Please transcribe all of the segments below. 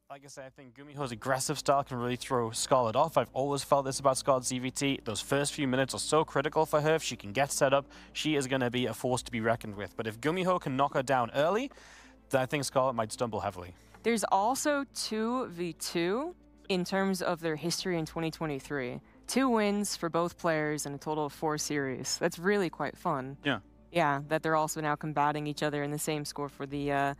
Like I say, I think GumihO's aggressive style can really throw Scarlett off. I've always felt this about Scarlett's EVT. Those first few minutes are so critical for her. If she can get set up, she is going to be a force to be reckoned with. But if GumihO can knock her down early, then I think Scarlett might stumble heavily. There's also 2v2 in terms of their history in 2023. 2 wins for both players in a total of 4 series. That's really quite fun. Yeah. Yeah, that they're also now combating each other in the same score for the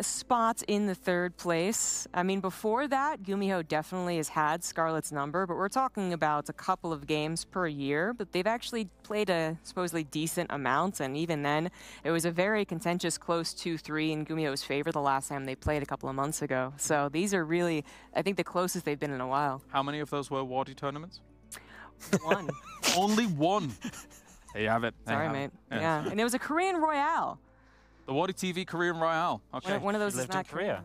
spot in the 3rd place. I mean, before that, GumihO definitely has had Scarlett's number, but we're talking about a couple of games per year. But they've actually played a supposedly decent amount, and even then, it was a very contentious close 2-3 in GumihO's favor the last time they played a couple of months ago. So these are really, I think, the closest they've been in a while. How many of those were Wardy tournaments? 1. Only 1. There you have it. Sorry, mate. Yeah, and it was a Korean Royale. The Wardy TV Korean Royale. Okay. One of those is lived not in Korea.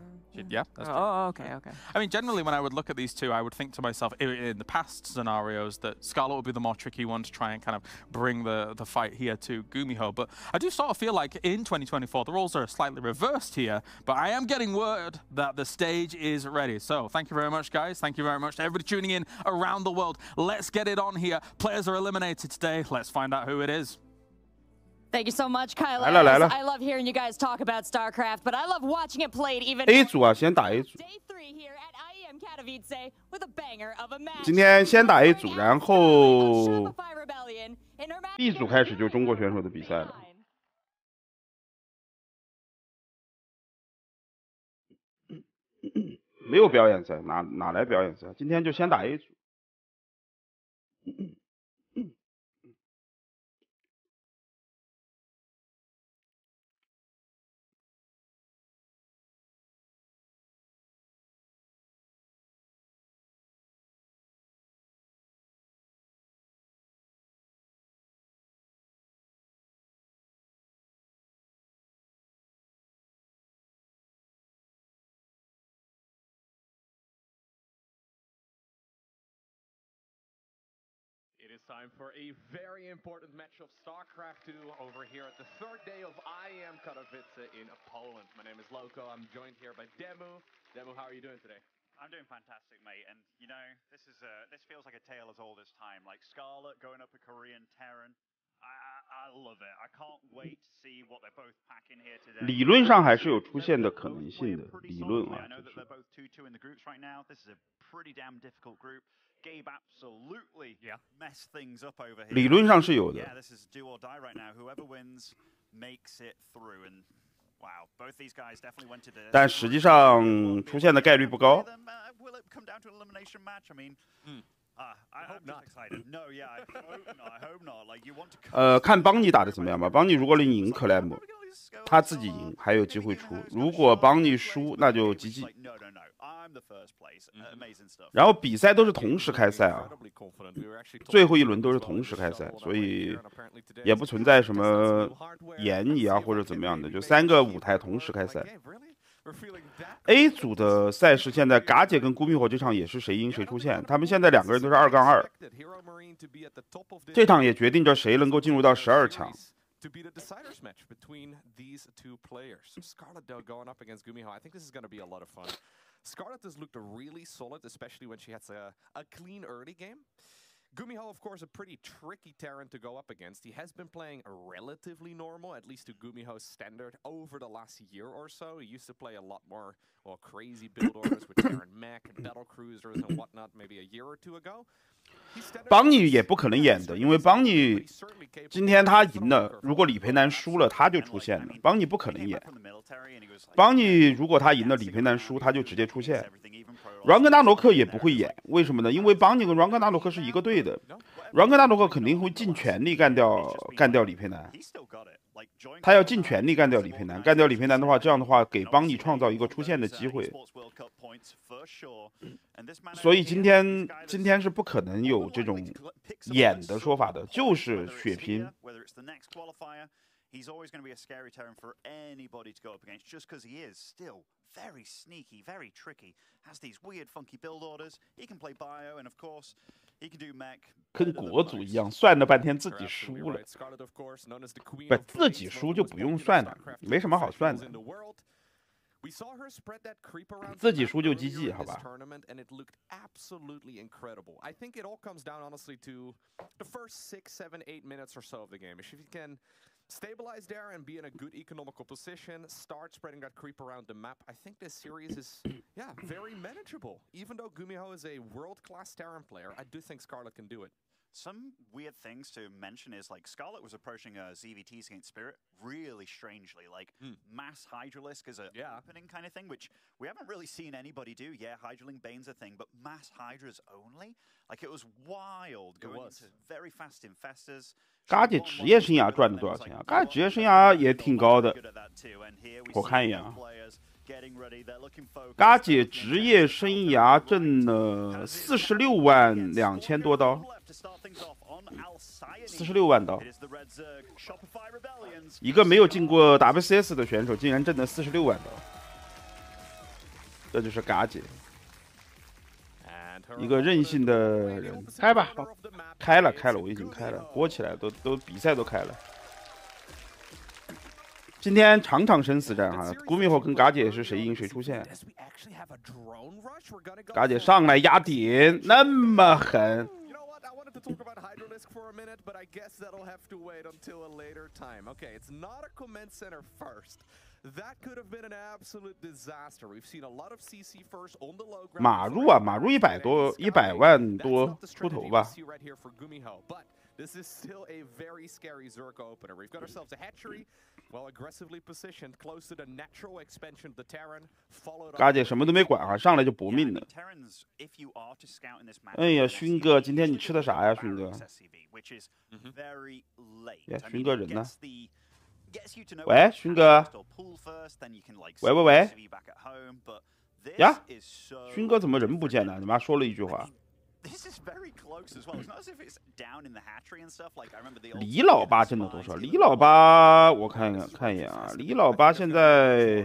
Yeah, that's true. Oh, okay, okay. I mean, generally, when I would look at these two, I would think to myself, in the past scenarios, that Scarlett would be the more tricky one to try and kind of bring the fight here to GumihO. But I do sort of feel like in 2024, the roles are slightly reversed here. But I am getting word that the stage is ready. So thank you very much, guys. Thank you very much to everybody tuning in around the world. Let's get it on here. Players are eliminated today. Let's find out who it is. Thank you so much, Kyle. I love hearing you guys talk about StarCraft, but I love watching it played even A 组啊，先打 A 组。 Day 3 here at IEM Katowice with a banger of a match. 今天先打 A 组，然后 Shopify Rebellion in her match B 组开始就中国选手的比赛了。没有表演赛，哪来表演赛？今天就先打 A 组。It is time for a very important match of StarCraft 2 over here at the 3rd day of IEM Katowice in Poland. My name is Loco. I'm joined here by Demu. Demu, how are you doing today? I'm doing fantastic, mate. And you know, this feels like a tale as old as time. Like Scarlett going up a Korean Terran. I love it. I can't wait to see what they're both packing here today. 理论上还是有出现的可能性的，理论啊。I know that they're both 2-2 in the groups right now. This is a pretty damn difficult group. Gabe absolutely messed things up over here. 理论上是有的。 Yeah, this is do or die right now. Whoever wins makes it through. And wow, both these guys definitely went to the. 但实际上出现的概率不高。 Will it come down to an elimination match? I mean. I hope not. No, yeah, I hope not. I hope not. Like you want to. 看邦尼打的怎么样吧。邦尼如果能赢克莱姆，他自己赢还有机会出。如果邦尼输，那就 GG。然后比赛都是同时开赛啊，最后一轮都是同时开赛，所以也不存在什么延移啊或者怎么样的，就3个舞台同时开赛。A 组的赛事现在嘎姐跟GumihO这场也是谁赢谁出线，他们现在2个人都是2-2，这场也决定着谁能够进入到12强。 To be the deciders match between these 2 players. Scarlett though going up against GumihO. I think this is going to be a lot of fun. Scarlett has looked really solid, especially when she has a clean early game. GumihO, of course, a pretty tricky Terran to go up against. He has been playing relatively normal, at least to GumihO's standard, over the last year or so. He used to play a lot more crazy build orders with Terran mech and battle cruisers and whatnot maybe a year or 2 ago. 邦尼也不可能演的，因为邦尼今天他赢了，如果李培南输了，他就出线了。邦尼不可能演。邦尼如果他赢了，李培南输，他就直接出线。软格纳罗克也不会演，为什么呢？因为邦尼跟软格纳罗克是一个队的，软格纳罗克肯定会尽全力干掉李培南。他要尽全力干掉李培南，干掉李培南的话，这样的话给邦尼创造一个出线的机会。所以今天是不可能有这种演的说法的，就是血拼。 He's always going to be a scary Terran for anybody to go up against, just because he is still very sneaky, very tricky. Has these weird, funky build orders. He can play bio, and of course, he can do mech. 跟国足一样，算了半天自己输了，不自己输就不用算了，没什么好算的。自己输就 GG 好吧。And it looked absolutely incredible. I think it all comes down honestly to the first 6, 7, 8 minutes or so of the game. If you can stabilize there and be in a good economical position, start spreading that creep around the map, I think this series is, yeah, very manageable. Even though GumihO is a world-class Terran player, I do think Scarlett can do it. Some weird things to mention is like Scarlett was approaching ZVTs against Spirit really strangely, like mass Hydralisk as an opening kind of thing, which we haven't really seen anybody do. Yeah, Hydraling Bane's a thing, but mass Hydras only? Like it was wild going into very fast infestors. 嘎姐职业生涯赚了多少钱啊？嘎姐职业生涯也挺高的，我看一眼啊。嘎姐职业生涯挣了46万2000多刀，46万刀。一个没有进过 WCS 的选手，竟然挣了46万刀，这就是嘎姐，一个任性的人。开吧，开了，我已经开了，播起来都比赛都开了。今天场场生死战哈，GumihO跟嘎姐是谁赢谁出线。嘎姐上来压点，那么狠。马入啊，马入100万多出头吧。This is still a very scary Zerg opener. We've got ourselves a hatchery, well aggressively positioned, close to the natural expansion of the Terran. 嘎姐什么都没管啊，上来就搏命了。哎呀，勋哥，今天你吃的啥呀，勋哥？呀，勋哥人呢？喂，勋哥。喂。呀，勋哥怎么人不见了？你妈说了一句话。李老八挣了多少？李老八，我看一眼啊，李老八现在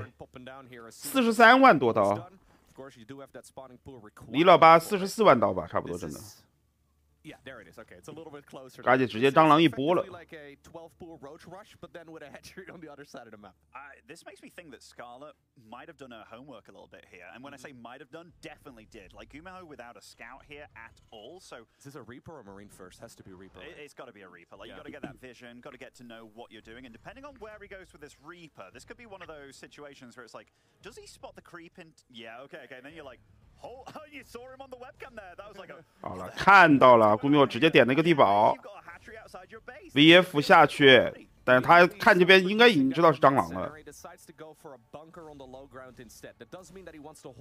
43万多刀，李老八44万刀吧，差不多挣的。Yeah, there it is. Okay, it's a little bit closer. 嘎姐直接蟑螂一波了。Like a 12-pool roach rush, but then with a hatchery on the other side of the map. This makes me think that Scarlett might have done her homework a little bit here, and when I say might have done, definitely did. Like GumihO without a scout here at all. So is this a Reaper or Marine first? Has to be Reaper. Right? It's got to be a Reaper. Like you got to get that vision, got to get to know what you're doing, and depending on where he goes with this Reaper, this could be one of those situations where it's like, does he spot the creep in? Yeah, okay. And then you're like. Oh, you saw him on the webcam there. That was like a. 好了，看到了，GumihO直接点了一个地堡 ，VF 下去，但是他看这边应该已经知道是蟑螂了。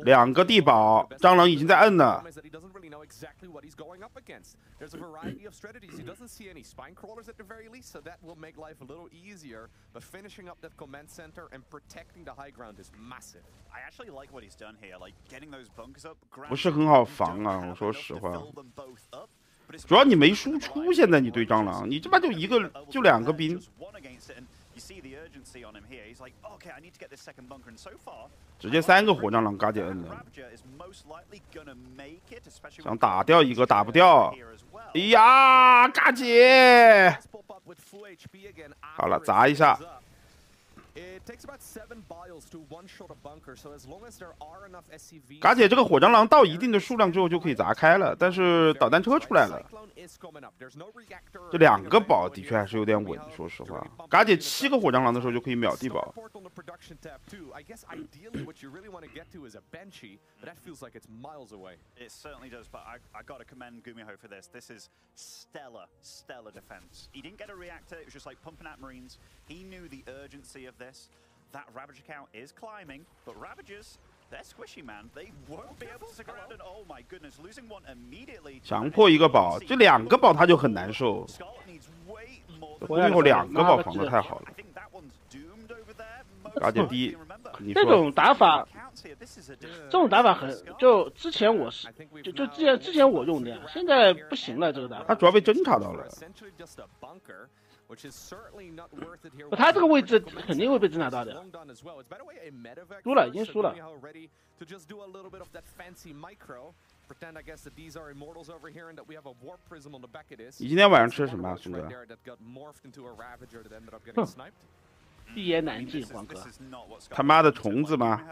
2个地堡，蟑螂已经在摁了。There's a variety of strategies. He doesn't see any spine crawlers at the very least, so that will make life a little easier. But finishing up that command center and protecting the high ground is massive. I actually like what he's done here, like getting those bunkers up. 不是很好防啊，我说实话。主要你没输出，现在你对蟑螂，你这边就2个兵。直接3个火蟑螂嘎姐摁了，想打掉一个打不掉。哎呀，嘎姐！好了，砸一下。嘎姐这个火蟑螂到一定的数量之后就可以砸开了，但是导弹车出来了。这2个堡的确还是有点稳，说实话。嘎姐7个火蟑螂的时候就可以秒地堡。It certainly does, but I got to commend GumihO for this. This is stellar defense. He didn't get a reactor, it was just like pumping out Marines. He knew the urgency of this. That Ravager count is climbing, but Ravagers, they're squishy, man. They won't be able to stick around, and oh my goodness, losing one immediately. 强迫一个堡，这2个堡他就很难受。GumihO 2个堡防的太好了。嘎姐第一，这种打法很，就之前我是之前我用的呀，现在不行了这个打法。他主要被侦察到了。他这个位置肯定会被侦察到的。输了，已经输了。你今天晚上吃什么啊，孙哥？一言难尽，黄哥。他妈的虫子吗？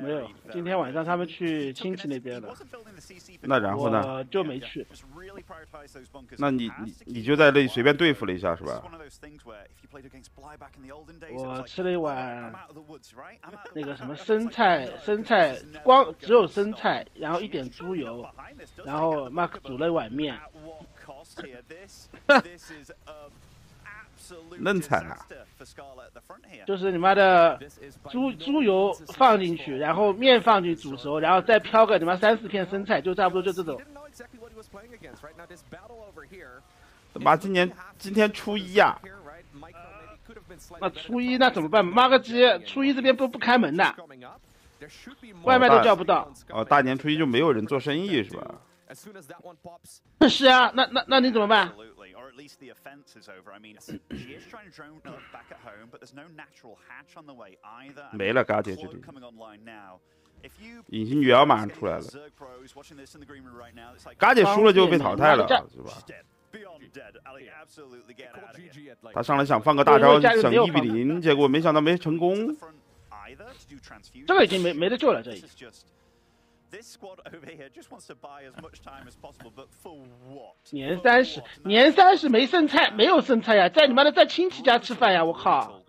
没有，今天晚上他们去亲戚那边了。那然后呢？我就没去。那你就在那里随便对付了一下是吧？我吃了一碗那个什么生菜，光只有生菜，然后一点猪油，然后Mark煮了一碗面。嫩惨啊！就是你妈的猪油放进去，然后面放进去煮熟，然后再飘个你妈3、4片生菜，就差不多就这种。妈，今天初一呀！那初一那怎么办？妈个鸡！初一这边不开门的，外卖都叫不到。哦，大年初一就没有人做生意是吧？是啊，那你怎么办？没了，嘎姐这里。隐形女妖马上出来了，嘎姐输了就被淘汰了，是吧？他上来想放个大招省1-0，结果没想到没成功。这个已经没得救了，这已经。年三十没剩菜，没有剩菜呀，在你妈的在亲戚家吃饭呀，我靠！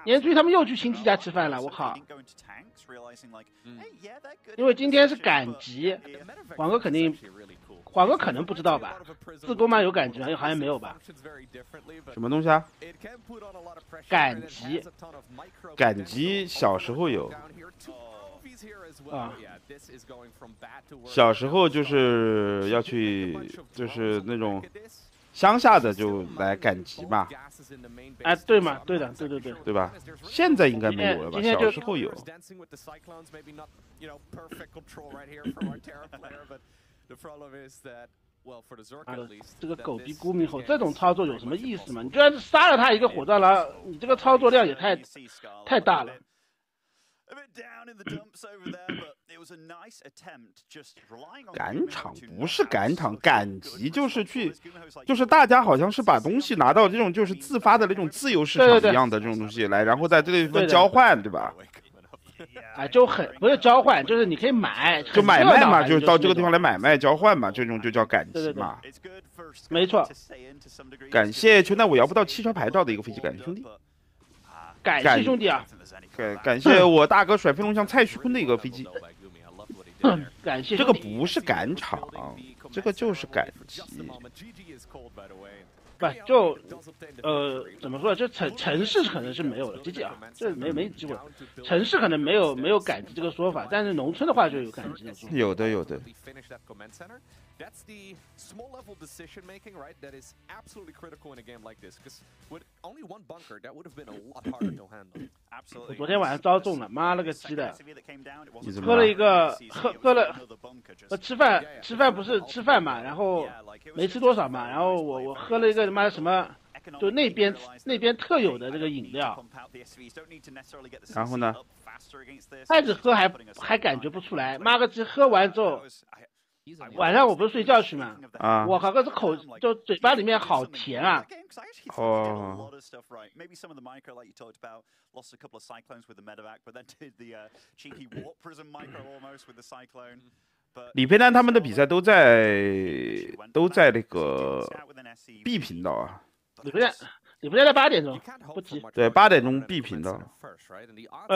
年初一他们又去亲戚家吃饭了，我靠！因为今天是赶集，黄哥可能不知道吧？自贡嘛有赶集吗？好像没有吧？什么东西啊？赶集小时候有。啊，小时候就是要去，就是那种乡下的就来赶集嘛。哎，对嘛，对的，对吧？现在应该没有了吧？小时候有。这个狗逼GumihO这种操作有什么意思吗？你居然杀了他一个火葬狼，你这个操作量也太大了。赶场不是赶场，赶集就是大家好像是把东西拿到这种就是自发的那种自由市场一样的这种东西来，然后在这里分交换，对吧？啊，不是交换，就是你可以买，就买卖嘛，就是到这个地方来买卖交换嘛，这种就叫赶集嘛。没错。感谢球蛋我摇不到汽车牌照的一个飞机，感谢兄弟。感谢兄弟啊！感谢我大哥甩飞龙像蔡徐坤的一个飞机。感谢。这个不是赶场，这个就是赶集。不就怎么说？就城市可能是没有了，GG啊，这没机会。城市可能没有赶集这个说法，但是农村的话就有赶集的说法。有的。That's the small level decision making, right? That is absolutely critical in a game like this. Because with only one bunker, that would have been a lot harder to handle. 我昨天晚上遭中了，妈了个鸡的！喝了一个喝了，吃饭不是吃饭嘛，然后没吃多少嘛，然后我喝了一个他妈什么，就那边特有的这个饮料。然后呢？开始喝还感觉不出来，妈个鸡！喝完之后。晚上我不是睡觉去嘛？啊！我靠，这口就嘴巴里面好甜啊！哦。李佩丹他们的比赛都在那个 B 频道啊。李佩丹在8点钟，不急。对，8点钟 B 频道。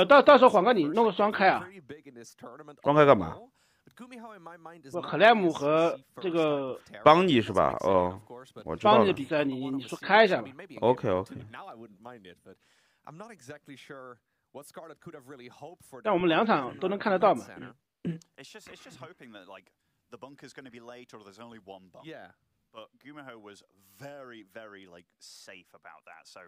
到时候黄哥你弄个双开啊。双开干嘛？克莱姆和这个邦尼是吧？哦，我知道了。邦尼的比赛你说开一下吧。OK。但我们2场都能看得到嘛。But GumihO was very, very safe about that. So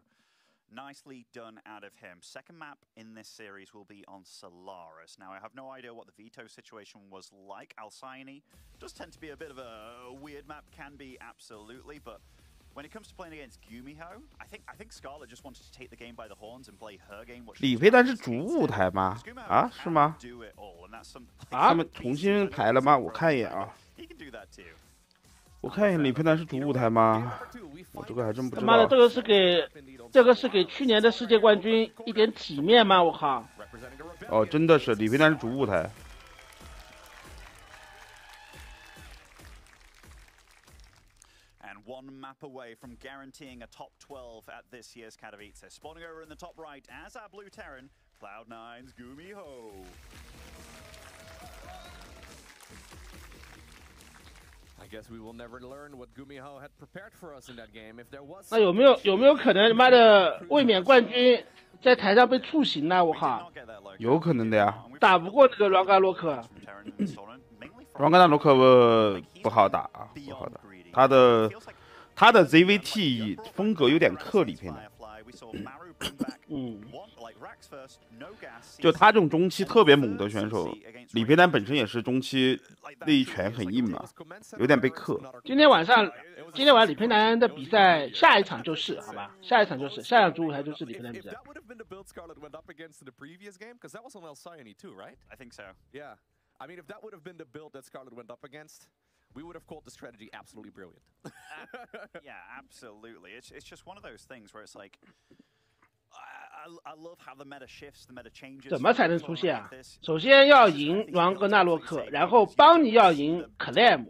nicely done out of him. Second map in this series will be on Solaris. Now, I have no idea what the veto situation was like. Alcyone does tend to be a bit of a weird map, can be absolutely, but when it comes to playing against GumihO, I think Scarlett just wanted to take the game by the horns and play her game. 李佩丹是主舞台吗？啊，是吗？啊，他们重新排了吗？我看一眼啊。我看一下李佩南是主舞台吗？我这个还真不知道。妈的，这个是给去年的世界冠军一点体面吗？我靠！哦，真的是李佩南是主舞台。One map away from guaranteeing a top 12 at this year's Katowice. Spawning over in the top right as our blue Terran, Cloud9's GumihO. I guess we will never learn what GumihO had prepared for us in that game. If there was 那有没有可能妈的卫冕冠军在台上被触刑呢？我靠！有可能的呀，打不过那个朗嘎洛克。朗嘎洛克不好打，不好打，他的 ZVT 风格有点克里佩南，就他这种中期特别猛的选手，李佩南本身也是中期那一拳很硬嘛，有点被克。今天晚上李佩南的比赛，下一场就是好吧，下一场主舞台就是李佩南比赛。I mean, if that would have been the build that Scarlett went up against, we would have called the strategy absolutely brilliant. Yeah, absolutely. It's just one of those things where it's like, I love how the meta shifts, the meta changes. 怎么才能出现啊？首先要赢朗格纳洛克，然后邦尼要赢 Clem，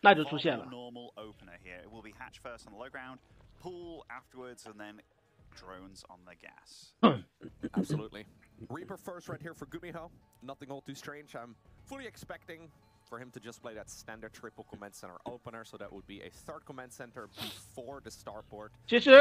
那就出现了。Normal opener here. It will be Hatch first on the low ground, Pool afterwards, and then drones on the gas. Absolutely. Reaper first right here for GumihO. Nothing all too strange. I'm fully expecting for him to just play that standard triple command center opener, so that would be a third command center before the starport. 其实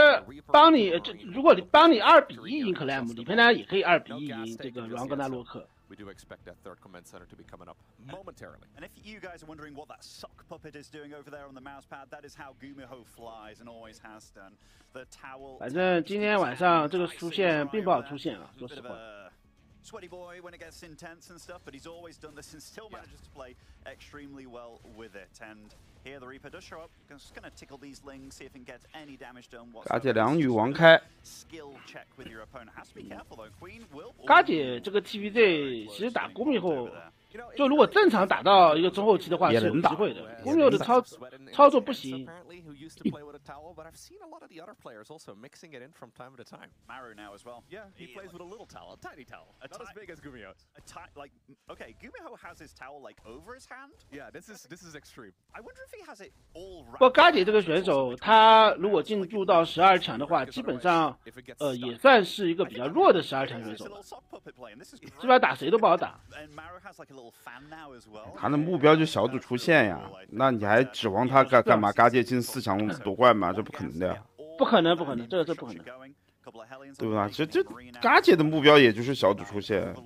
邦尼如果邦尼2-1赢 Clem， 李佩南也可以2-1赢这个朗格纳洛克。We do expect that third command center to be coming up momentarily. And if you guys are wondering what that sock puppet is doing over there on the mouse pad, that is how GumihO flies and always has done. The towel. 反正今天晚上这个出现并不好出现啊，说实话。Sweaty boy when it gets intense and stuff, but he's always done this and still manages to play extremely well with it. And here the Reaper does show up, just gonna tickle these lings, see if he can get any damage done. 嘎姐两女王开。Skill check with your opponent. Has to be careful though. Queen will. 嘎姐这个 TVZ 其实打GumihO，就如果正常打到一个中后期的话是有机会的。GumihO的操作不行。But I've seen a lot of the other players also mixing it in from time to time. Maru now as well. Yeah, he plays with a little towel, a tiny towel, not as big as GumihO's. Like, okay, GumihO has his towel like over his hand. Yeah, this is extreme. I wonder if he has it all. 不过嘎姐这个选手，他如果进入到12强的话，基本上也算是一个比较弱的12强选手了，基本上打谁都不好打。他的目标就小组出线呀，那你还指望他干嘛？嘎姐进4强夺冠吗？这不可能的呀！不可能，这不可能，对吧？这嘎姐的目标也就是小组出线。The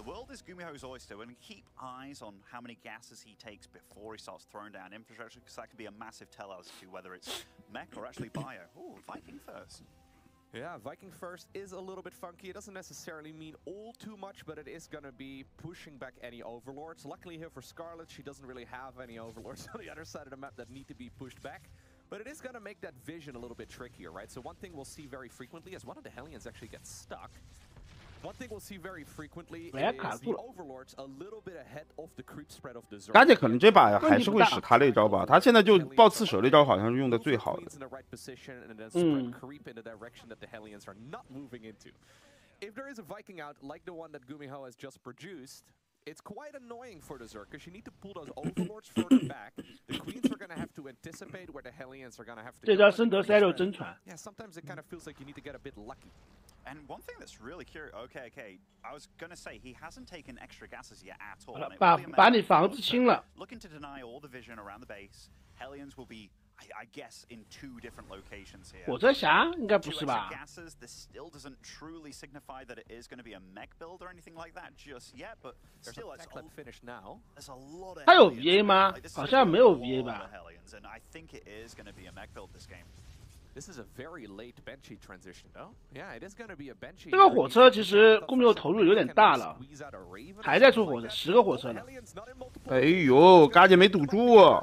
world is GumihO's oyster, and keep eyes on how many gases he takes before he starts throwing down infrastructure, because that could be a massive tell as to whether it's mech or actually bio. Ooh, Viking first. Yeah, Viking first is a little bit funky. It doesn't necessarily mean all too much, but it is going to be pushing back any overlords. Luckily here for Scarlett, she doesn't really have any overlords on the other side of the map that need to be pushed back. But it is going to make that vision a little bit trickier, right? So one thing we'll see very frequently is one of the Hellions actually gets stuck. One thing we'll see very frequently is the overlords a little bit ahead of the creep spread of the zone. 嘎姐可能这把还是会使他那招吧，他现在就爆刺手那招好像是用的最好的。If there is a Viking out like the one that GumihO has just produced, it's quite annoying for the Zerg because you need to pull those overlords further back. The queens are going to have to anticipate where the Hellions are going to have to. 这叫深得塞肉真传。Yeah, sometimes it kind of feels like you need to get a bit lucky. And one thing that's really curious, okay, I was gonna say he hasn't taken extra gases yet at all. 把你房子清了。Looking to deny all the vision around the base, Hellions will be, I guess, in 2 different locations here. 火车侠应该不是吧 ？Gases. This still doesn't truly signify that it is going to be a mech build or anything like that just yet, but still, it's finish now. There's a lot of. 他有 VA 吗？好像没有 VA 吧 ？And I think it is going to be a mech build this game. This is a very late benchy transition, though. Yeah, it is going to be a benchy. 这个火车其实GumihO投入有点大了，还在出火车，10个火车呢。哎呦，嘎姐没堵住啊！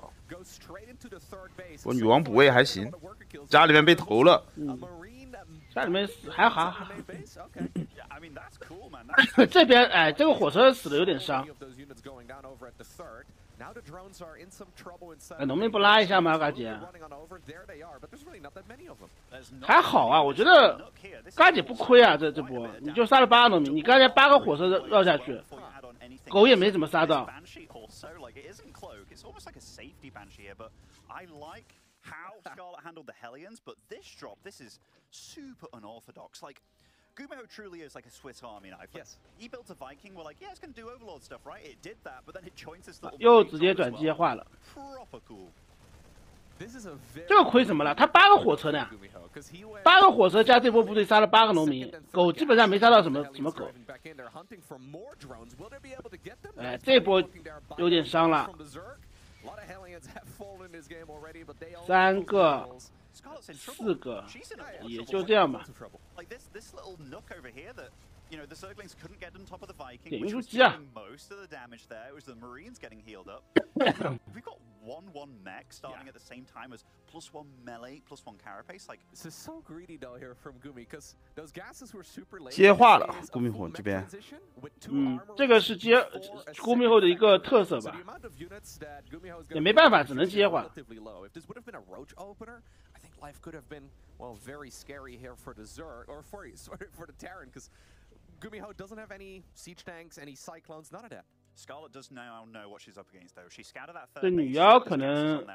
我女王补位还行，家里面被投了。家里面还好。这边哎，这个火车死的有点伤。农民不拉一下吗，嘎姐？还好啊，我觉得嘎姐不亏啊，这波你就杀了8个农民，你刚才8个火车绕下去，狗也没怎么杀到。How Scarlett handled the Hellions, but this drop, this is super unorthodox. Like, GumihO truly is like a Swiss Army knife. Yes. He built a Viking, we're like, yeah, it's going to do Overlord stuff, right? It did that, but then it joins this little... 又直接转机化了。 Proper cool. 这个亏什么了？他8个火车呢？8个火车加这波部队杀了8个农民，狗基本上没杀到什么狗。哎，这波有点伤了。3个、4个，也就这样吧。点运输机啊！接化了GumihO这边。这个是接GumihO的一个特色吧，也没办法，只能接化。Life could have been, well, very scary here for the Zerg, or for the Terran, because GumihO doesn't have any siege tanks, any cyclones, none of that. Scarlett does now know what she's up against, though. She scattered that 这 third 女 base. 妖可能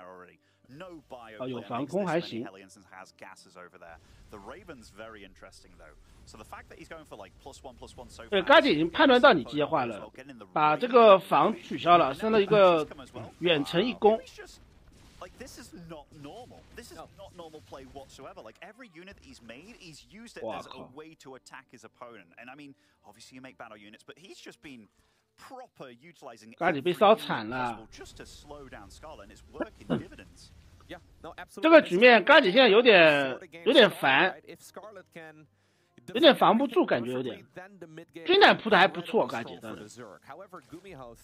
No bio 有 player 防 makes 空 this 还 many 行。 Hellions and has gases over there. The Raven's very interesting, though. So the fact that he's going for like +1/+1 so 对， far. 嘎姐已经判断到你接化了，把这个防取消了，升了一个远程一攻。 Like, this is not normal. This is not normal play whatsoever. Like, every unit that he's made, he's used it as a way to attack his opponent. And I mean, obviously you make battle units, but he's just been proper utilizing every unit possible just to slow down Scarlett, and it's working dividends. 这个局面，嘎姐现在有点烦，有点防不住，感觉有点。军胆铺的还不错，嘎姐的，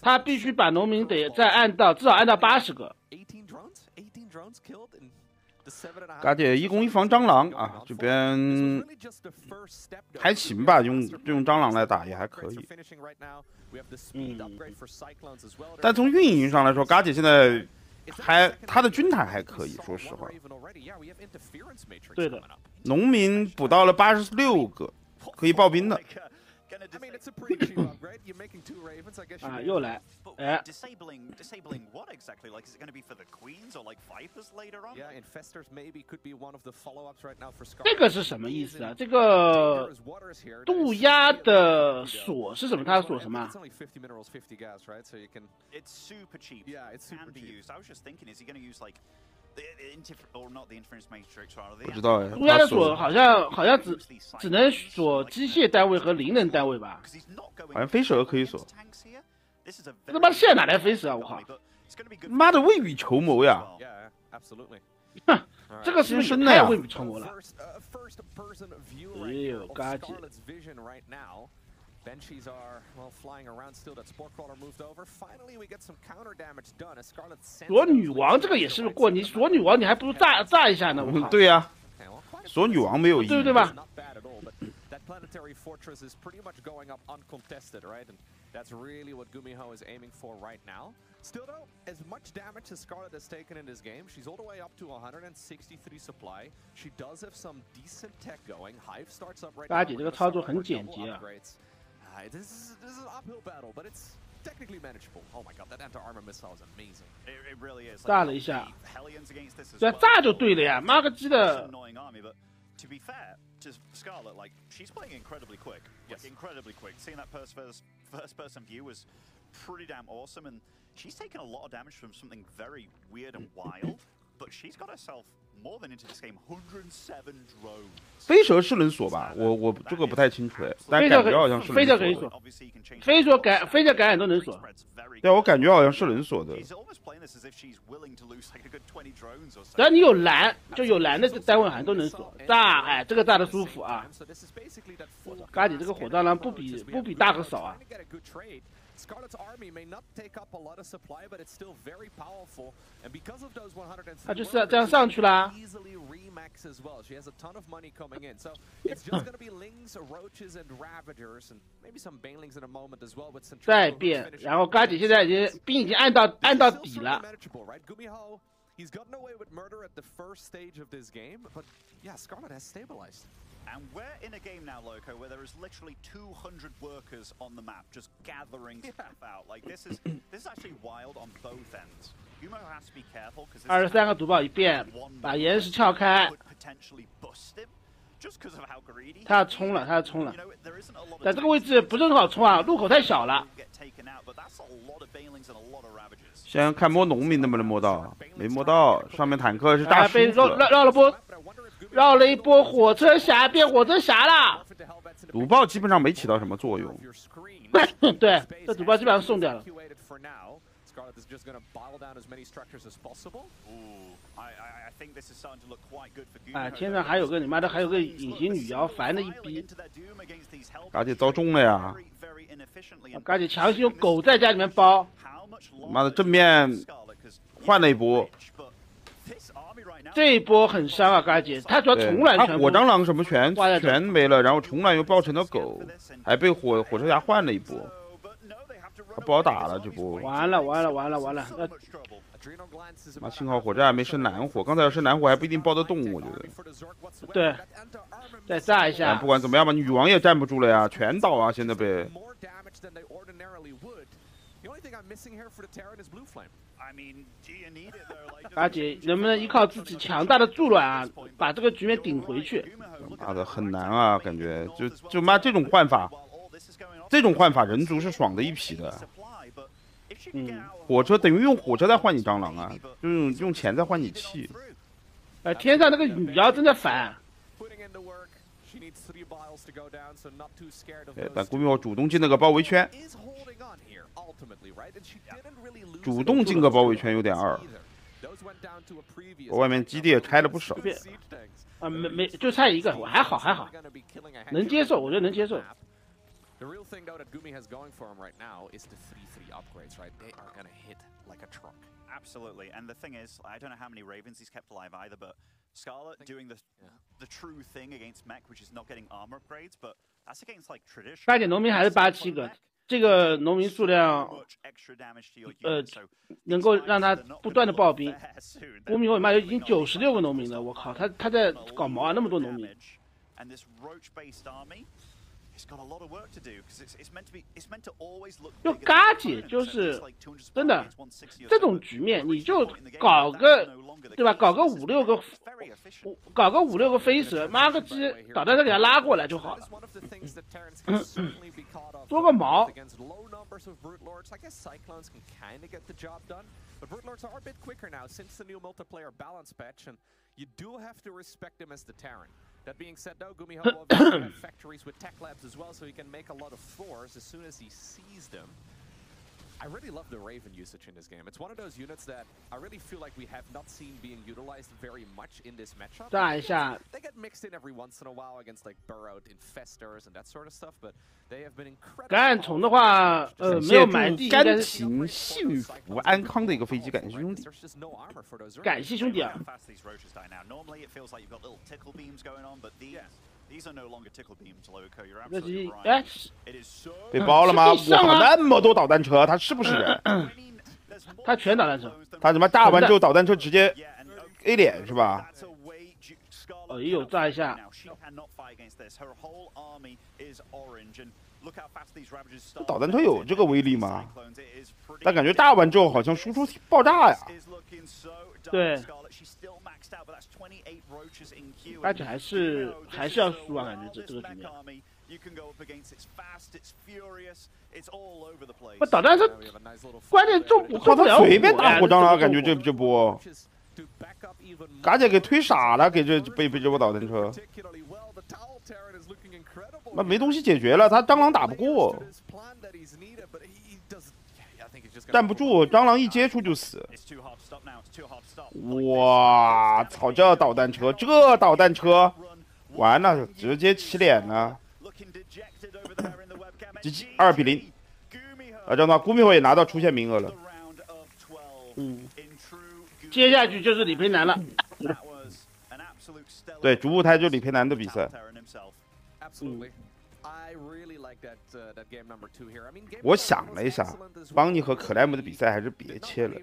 他必须把农民得再按到至少按到80个。嘎姐1攻1防蟑螂啊，这边还行吧，用蟑螂来打也还可以。但从运营上来说，嘎姐现在他的军团还可以，说实话。对的，农民补到了86个，可以爆兵的。啊，又来，哎。 Disabling what exactly? Like, is it going to be for the queens or like vipers later on? Yeah, infestors maybe could be one of the follow-ups right now for Scarlett. 这个是什么意思啊？这个渡鸦的锁是什么？它锁什么？ It's only 50 minerals, 50 gas, right? So you can. It's super cheap. Yeah, it's super be cheap. used. I was just thinking, is he going to use like the or not the interference matrix, rather? 不知道哎。渡鸦的锁好像只能锁机械单位和灵能单位吧？好像飞蛇可以锁。这他妈现在哪来飞蛇啊！我靠！妈的，未雨绸缪呀！ Yeah, absolutely. 哼，这个是不是太未雨绸缪了？哎呦，嘎姐！ Banshees are, well, flying around still. That Spore Crawler moved over. Finally, we get some counter damage done as Scarlett. 锁女王这个也是过，你锁女王你还不如炸一下呢！我靠。对呀，锁女王没有意义，对吧？ That planetary fortress is pretty much going up uncontested, right? And that's really what GumihO is aiming for right now. Still though, as much damage as Scarlett has taken in this game, she's all the way up to 163 supply. She does have some decent tech going. Hive starts up right now. 嘎姐这个操作很简洁啊。 This is an uphill battle, but it's technically manageable. Oh my god, that anti-armor missile is amazing. It really is. 炸了一下， Hellions against this as 对 well. 啊，炸就对了呀！妈个鸡的！ Annoying army, but to be fair to Scarlett, like she's playing incredibly quick. Like, incredibly quick. Seeing that first-person view was pretty damn awesome, and she's taken a lot of damage from something very weird and wild. But she's got herself more than into this game. 107 drones. 飞蛇是能锁吧？我这个不太清楚哎，但感觉好像是飞蛇可以锁，飞蛇感染都能锁。对，我感觉好像是能锁的。只要你有蓝，就有蓝的单位好像都能锁。炸，哎，这个炸的舒服啊！嘎姐这个火蟑螂不比大和少啊。Scarlett's army may not take up a lot of supply, but it's still very powerful. And because of those 103, 他就是这样上去啦。 easily remax as well. She has a ton of money coming in, so it's just gonna be Lings, Roaches, and Ravagers, and maybe some Banelings in a moment as well. With 再变，然后嘎姐现在兵已经按到底了。 GumihO, he's gotten away with murder at the first stage of this game, but yeah, Scarlett has stabilized. And we're in a game now, Loco, where there is literally 200 workers on the map just gathering stuff out. Like this is actually wild on both ends. GumihO has to be careful because 23个毒爆一变，把岩石撬开。 potentially bust him just because of how greedy. 他要冲了，在这个位置不是很好冲啊，路口太小了。先看摸农民能不能摸到，没摸到，上面坦克是大被绕了一波火车侠，变火车侠了。毒爆基本上没起到什么作用。对，这毒爆基本上送掉了。哎，天上还有个你妈的，还有个隐形女妖，烦的一逼。嘎姐遭中了呀！嘎姐强行用狗在家里面包。妈的，正面换了一波。 这一波很伤啊，嘎姐，他主要虫卵全部，火蟑螂什么全没了，然后虫卵又爆成了狗，还被火车侠换了一波，他不好打了这波。完了！妈，幸好火车侠没生蓝火，刚才要生蓝火还不一定爆得动，我觉得。对，再炸一下。不管怎么样吧，女王也站不住了呀，全倒啊，现在被。 嘎姐能不能依靠自己强大的助卵啊，把这个局面顶回去？妈的很难啊，感觉就妈这种换法人族是爽的一批的。火车等于用火车在换你蟑螂啊，就是用钱在换你气。天上那个女妖真的烦。但GumihO主动进了个包围圈。 主动进个包围圈有点二，我外面基地也拆了不少。没就差一个，我还好，能接受，我觉得能接受。 The real thing though that Gumi has going for him right now is the 3-3 upgrades, right? They are gonna hit like a truck. Absolutely, and the thing is, I don't know how many Ravens he's kept alive either, but Scarlett doing the true thing against Mech, which is not getting armor upgrades, but that's against like traditional. 八点农民还是87个，这个农民数量，能够让他不断的爆兵。GumihO妈已经96个农民了，我靠，他在搞毛啊，那么多农民。 就嘎姐就是真的，这种局面你就搞个对吧？搞个五六个飞蛇，妈个鸡，导弹再给他拉过来就好了。多个毛。 You do have to respect him as the Terran. That being said, though, GumihO obviously have factories with tech labs as well, so he can make a lot of Thors as soon as he sees them. I really love the Raven usage in this game. It's one of those units that I really feel like we have not seen being utilized very much in this matchup. They get mixed in every once in a while against like burrowed infestors and that sort of stuff, but they have been incredible. 感染虫的话，没有满地，甘情幸福安康的一个飞机，感谢兄弟，感谢兄弟啊！ These are no longer tickle beams, Loco. You're 那 absolutely 鸡 right. 哎， It is so 被包了吗？我靠，那么多导弹车，他是不是人？他全导弹车，他他妈炸完之后导弹车直接 A 脸是吧？哎呦，炸一下！导弹车有这个威力吗？但感觉炸完之后好像输出爆炸呀。对，而且还是要输啊，感觉这个局面。我导弹车关键中不他随便打火蟑螂，感觉这波，嘎姐给推傻了，给被这波导弹车。 那没东西解决了，他蟑螂打不过，站不住，蟑螂一接触就死。哇操！这导弹车，完了，直接起脸了。GG 2比0。这样的话，GumihO也拿到出线名额了。接下去就是李培南了。对，主舞台就李培南的比赛。我想了一下，邦尼和可莱姆的比赛还是别切了，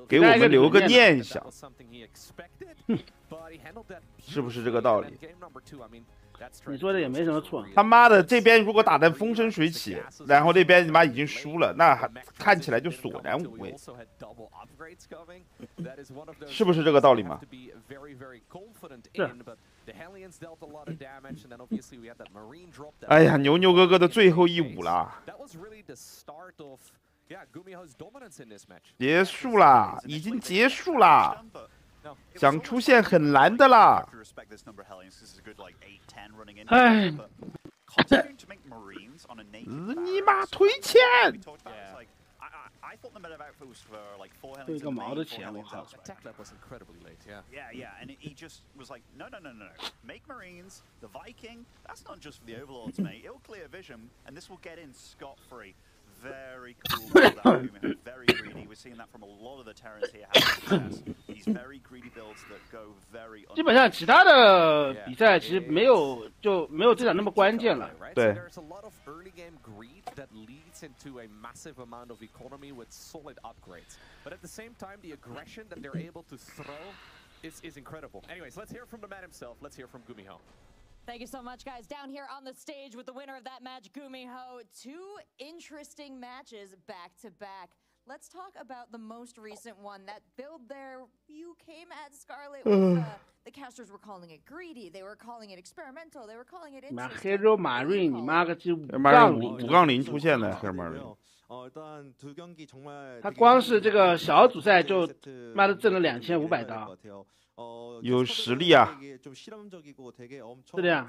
给我们留个念想，是不是这个道理？你说的也没什么错。他妈的，这边如果打得风生水起，然后那边你妈已经输了，那看起来就索然无味，是不是这个道理吗？是。哎呀，牛牛哥哥的最后一舞啦，结束啦，已经结束啦。想出线很难的啦。哎，尼玛推钱！对个毛的钱，我靠！Yeah, and he just was like, no. Make Marines, the Viking. That's not just for the overlords, mate. It'll clear vision, and this will get in scot-free. Very cool. Very greedy. We're seeing that from a lot of the Terrans here. These very greedy builds that go very. 基本上其他的比赛其实没有这场那么关键了。对。Into a massive amount of economy with solid upgrades, but at the same time, the aggression that they're able to throw is incredible. Anyways, let's hear from the man himself. Let's hear from GumihO. Thank you so much, guys. Down here on the stage with the winner of that match, GumihO. Two interesting matches back to back. Let's talk about the most recent one. That build there, you came at Scarlett with the casters were calling it greedy, they were calling it experimental, they were calling it interesting. Hero Marine， 你妈个鸡5杠0出现的 Hero Marine。他光是这个小组赛就妈的挣了2500刀。有实力啊！是这样。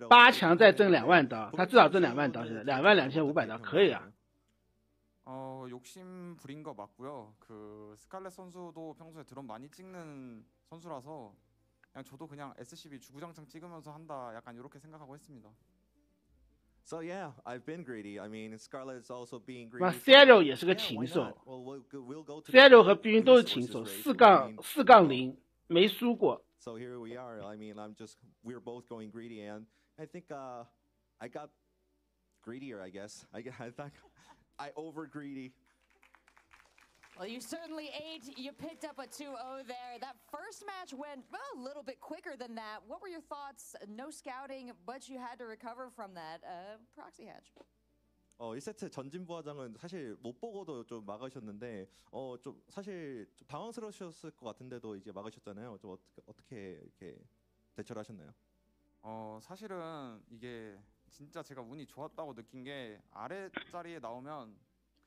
8强再挣2万刀，他至少挣2万刀，现在22500刀可以啊。 욕심 부린 거 맞고요. 그 스칼렛 선수도 평소에 드럼 많이 찍는 선수라서 그냥 저도 그냥 SCB 주구장창 찍으면서 한다. 약간 이렇게 생각하고 했습니다. So yeah, I've been greedy. I mean, Scarlett is also being greedy. 那 Zero 也是个禽兽。Zero 和碧云都是禽兽，4杠0没输过。 So here we are. I mean, we're both going greedy, and I think I got greedier. I guess I thought. I over greedy. Well, you certainly ate. You picked up a 2-0 there. That first match went a little bit quicker than that. What were your thoughts? No scouting, but you had to recover from that. Proxy hatch. 1세트 전진 부하장은 사실 못 보고도 좀 막으셨는데 좀 사실 좀 당황스러우셨을 것 같은데도 이제 막으셨잖아요. 좀 어떻게 이렇게 대처를 하셨나요? 사실은 이게 진짜 제가 운이 좋았다고 느낀 게 아래 자리에 나오면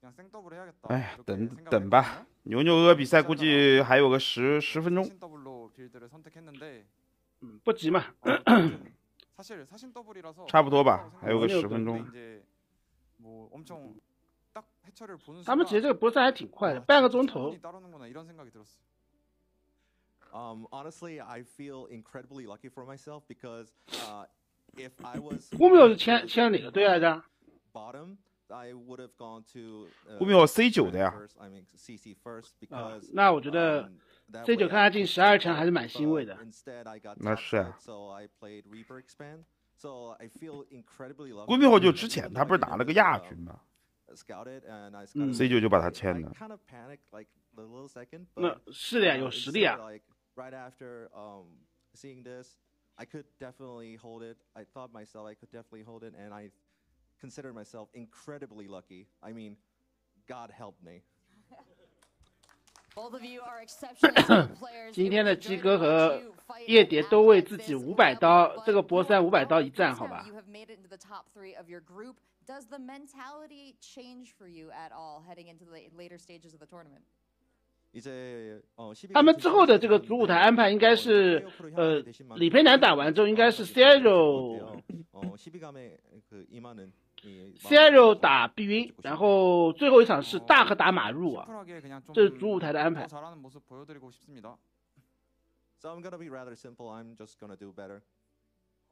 그냥 생더블 해야겠다. 哎，等吧，牛牛哥比赛估计还有个10分钟。 더블로 빌드를 선택했는데 不急嘛。 사실 사신 더블이라서 差不多吧，还有个10分钟。 이제 뭐 엄청 딱 해처를 보는 他们其实这个博赛还挺快的，半个钟头。 따르는구나 이런 생각이 들었어요. Honestly, I feel incredibly lucky for myself because if I was GumihO 是签了哪个队来着 ？Bottom, I would have gone to GumihO C9的呀。I mean CC first because 那我觉得 C9 看他进12强还是蛮欣慰的。那是啊。 So I played Reaper Expand, so I feel incredibly lucky. GumihO 就之前他不是拿了个亚军吗 ？Scouted and I scouted. C9 就把他签了。 Kind of panicked like a little second. 那是的呀，有实力啊。 Right after seeing this, I could definitely hold it. I thought myself I could definitely hold it, and I consider myself incredibly lucky. I mean, God help me. Both of you are exceptional players. 今天的鸡哥和叶蝶都为自己500刀，这个博赛500刀一战，好吧？ You have made it into the top 3 of your group. Does the mentality change for you at all heading into the later stages of the tournament? 他们之后的这个主舞台安排应该是，李培南打完之后应该是 Zero 打碧云，然后最后一场是大和打马入啊，这是主舞台的安排。 So I'm gonna be rather simple. I'm just gonna do better.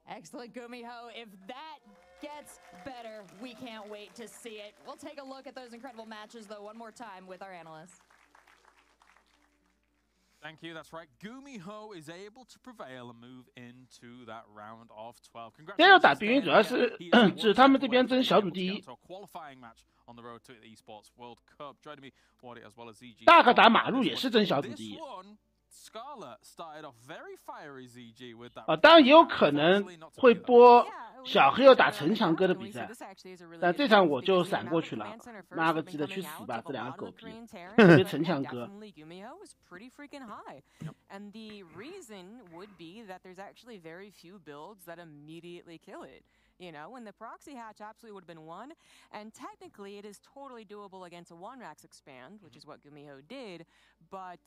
Excellent, GumihO. If that gets better. We can't wait to see it. We'll take a look at those incredible matches, though, one more time with our analysts. Thank you. That's right. GumihO is able to prevail and move into that round of 12. 今天要打冰云主要是指他们这边争小组第一。大个打马路也是争小组第一。当然也有可能会播小黑要打城墙哥的比赛，但这场我就闪过去了，妈个鸡的去死吧，这两个狗逼，特别城墙哥。And the reason would be that there's actually very few builds that immediately kill it. You know, when the proxy hatch absolutely would have been one, and technically it is totally doable against a 1-Rax expand, which is what GumihO did, but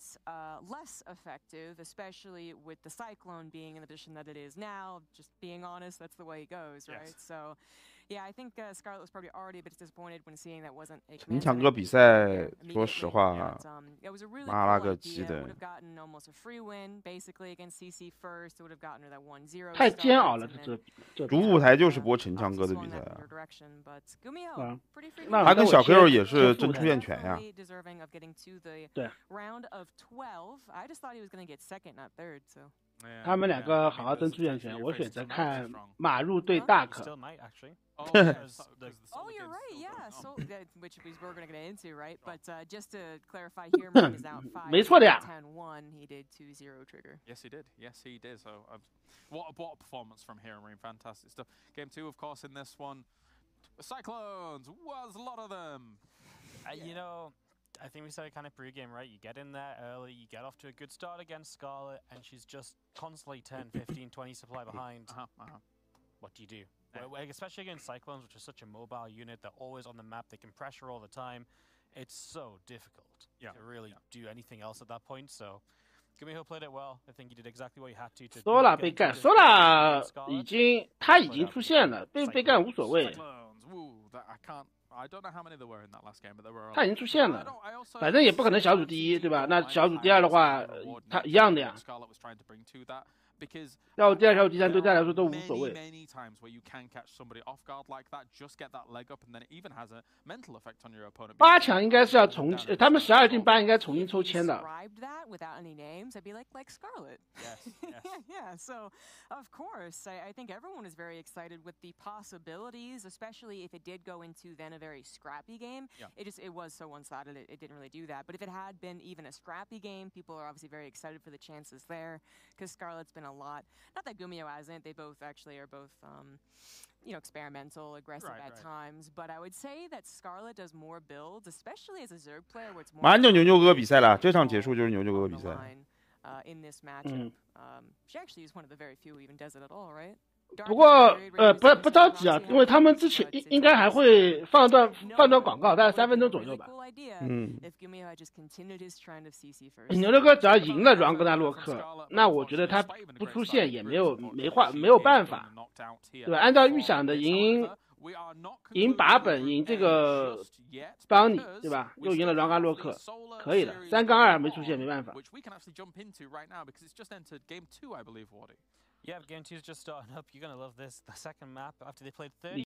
less effective, especially with the Cyclone being in the position that it is now. Just being honest, that's the way it goes, right? Yes. So, yeah, I think Scarlett was probably already a bit disappointed when seeing that wasn't a 城墙哥比赛，说实话，妈了个鸡的！太煎熬了，这主舞台就是播城墙哥的比赛啊。那他跟小 Q 也是争出线权呀。对。 Yeah, 他们两个好好争出线权，我选择看马路对大可。Oh, you're right. Yeah. So, which we're going to get into, right? But just to clarify, Hereman is out 5-10-1. He did 2-0 trigger. Yes, he did. Yes, he did. So, what a performance from Hereman. Fantastic stuff. Game 2, of course, in this one. Cyclones. Was a lot of them. You know, I think we said it kind of pre-game, right? You get in there early, you get off to a good start against Scarlett, and she's just constantly 10, 15, 20 supply behind. What do you do? Especially against Cyclones, which is such a mobile unit. They're always on the map. They can pressure all the time. It's so difficult to really do anything else at that point. So, GumihO played it well. I think he did exactly what he had to. Sola 被干 ，Sola 已经出现了，被干无所谓。 I don't know how many there were in that last game, but there were. 他已经出现了，反正也不可能小组第一，对吧？那小组第二的话，他一样的呀。小组第二、小组第三对大家来说都无所谓。8强应该是要重，他们12进8应该重新抽签的。Yeah, so of course, I think everyone is very excited with the possibilities, especially if it did go into then a very scrappy game. It was so one-sided, it didn't really do that. But if it had been even a scrappy game, people are obviously very excited for the chances there, because Scarlett's been a lot. Not that GumihO hasn't. They both actually are both, you know, experimental, aggressive at times. But I would say that Scarlett does more builds, especially as a Zerg player, where it's more. 马上就牛牛哥比赛了，这场结束就是牛牛哥比赛。In this matchup, she actually is one of the very few who even does it at all, right? 不过不着急啊，因为他们之前应该还会放段广告，大概3分钟左右吧。牛牛哥只要赢了朗格纳洛克，那我觉得他不出现也没有办法，对吧？按照预想的赢把本，赢这个邦尼，对吧？又赢了朗格纳洛克，可以的。3-2没出现没办法。Yeah, game 2's just starting up. You're going to love this. The second map, after they played 30